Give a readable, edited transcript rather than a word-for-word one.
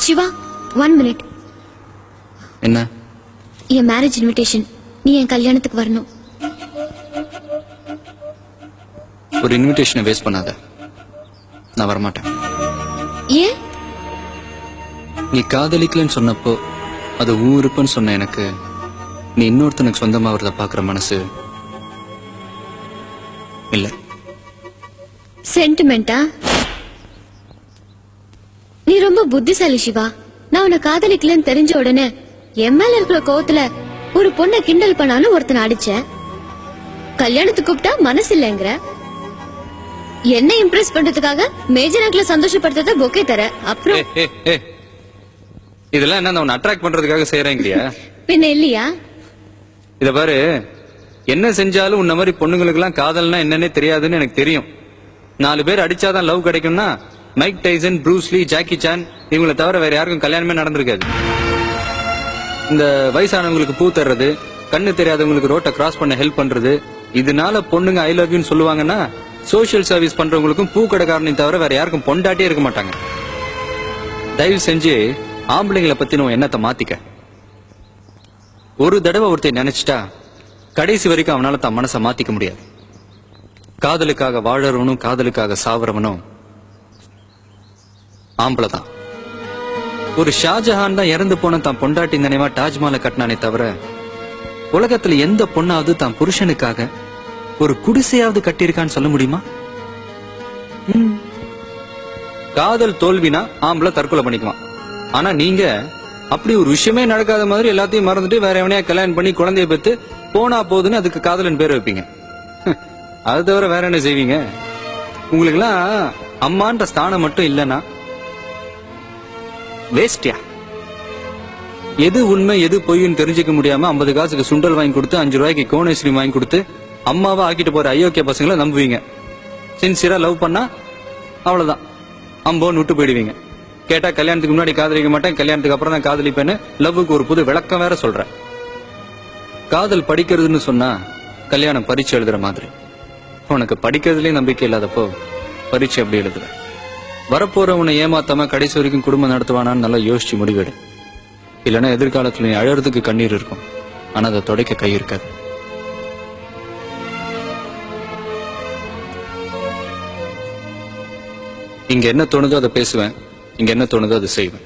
Siva 1 minute. என்ன? என் marriage invitation. நீ என் கல்யாணத்துக்கு வரணும். ஒரு இன்விடேஷனை வேஸ்ட் பண்ணாத. நான் வரமாட்டேன். ஏன்? நீ காதலிக்கலன்னு சொன்னப்போ அது ஊருப்புன்னு சொன்ன எனக்கு நீ இன்னொருத்தனுக்கு சொந்தமா வரத பாக்குற மனசு இல்ல. சென்டிமெண்டா? நீ ரொம்ப புத்திசாலி சிவா. நான் உன்னை காதலிக்கலன்னு தெரிஞ்ச உடனே என் மேல இருக்கிற கோவத்துல ஒரு பொண்ணை கிண்டல் பண்ணாலும் ஒருத்தனை அடிச்ச. கல்யாணத்துக்கு கூப்பிட்டா மனசு இல்லைங்கிற. என்ன இம்ப்ரெஸ் பண்றதுக்காக மேஜர் அங்கிள சந்தோஷப்படுத்த பொக்கே தர. அப்புறம் இதெல்லாம் என்ன உன்னை அட்ராக்ட் பண்றதுக்காக செய்யறேங்கறியா? பின்ன இல்லையா? இத பாரு, என்ன செஞ்சாலும் உன்ன மாதிரி பொண்ணுங்களுக்கு எல்லாம் காதல்னா என்னன்னே தெரியாதுன்னு எனக்கு தெரியும். 4 பேர் அடிச்சாதான் லவ் கிடைக்கும்னா Mike Tyson, Bruce Lee, Jackie Chan இவங்களை தவிர வேற யாருக்கும் கல்யாணமே நடந்திருக்காது. இந்த வயசானவங்களுக்கு பூ தர்றது, கண்ணு தெரியாதவங்களுக்கு ரோட்டை கிராஸ் பண்ண ஹெல்ப் பண்றது, இதனால பொண்ணுங்க ஐ லவ் யூன்னு சொல்லுவாங்கன்னா சோசியல் சர்வீஸ் பண்றவங்களுக்கும் பூ கடைக்காரனையும் தவிர வேற யாருக்கும் பொண்டாட்டியே இருக்க மாட்டாங்க. தயவு செஞ்சு ஆம்பளைங்களை பத்தி நம்ம எண்ணத்தை மாத்திக்க. ஒரு தடவை ஒருத்தர் நினைச்சிட்டா கடைசி வரைக்கும் அவனால தான் மனசை மாத்திக்க முடியாது. காதலுக்காக வாழறவனும் காதலுக்காக சாவறவனும் ஆம்பளை தான். ஒரு ஷாஜஹான் தான் இறந்து போன தான் பொண்டாட்டி நினைவா தாஜ்மஹாலை கட்டினானே தவிர உலகத்துல எந்த பொண்ணாவது தான் புருஷனுக்காக ஒரு குடிசையாவது கட்டியிருக்கான்னு சொல்ல முடியுமா? காதல் தோல்வினா ஆம்பளை தற்கொலை பண்ணிக்குவான். ஆனா நீங்க அப்படி ஒரு விஷயமே நடக்காத மாதிரி எல்லாத்தையும் மறந்துட்டு வேற எவனையா கல்யாணம் பண்ணி குழந்தைய பெற்று போனா போதுன்னு அதுக்கு காதலன் பேர் வைப்பீங்க. அது தவிர வேற என்ன செய்வீங்க? உங்களுக்கு எல்லாம் அம்மான்ற ஸ்தானம் மட்டும் இல்லைன்னா வேஸ்டியா? எது உண்மை எது பொய்ன்னு தெரிஞ்சுக்க முடியாம 50 காசுக்கு சுண்டல் வாங்கி கொடுத்து 5 ரூபாய்க்கு கோன் ஐஸ்கிரீம் வாங்கி கொடுத்து அம்மாவா ஆக்கிட்டு போற அயோக்கிய பசங்களை நம்புவீங்க. சின்சியரா லவ் பண்ணா அவ்வளவுதான் அம்போன்னு விட்டு போயிடுவீங்க. கேட்டா கல்யாணத்துக்கு முன்னாடி காதலிக்க மாட்டேன், கல்யாணத்துக்கு அப்புறம் தான் காதலிப்பேன்னு லவ்வுக்கு ஒரு புது விளக்கம் வேற சொல்றேன். காதல் படிக்கிறதுன்னு சொன்னா கல்யாணம் பரீட்சை எழுதுற மாதிரி. உனக்கு படிக்கிறதுலயும் நம்பிக்கை இல்லாதப்போ பரீட்சை எப்படி எழுதுற? வரப்போறவனை ஏமாத்தாம கடைசி வரைக்கும் குடும்பம் நடத்துவானான்னு நல்லா யோசிச்சு முடிவெடு. இல்லைன்னா எதிர்காலத்துல நீ அழறதுக்கு கண்ணீர் இருக்கும், ஆனா அதை துடைக்க கை இருக்காது. இங்க என்ன தோணுதோ அதை பேசுவேன், இங்க என்ன தோணுதோ அதை செய்வேன்.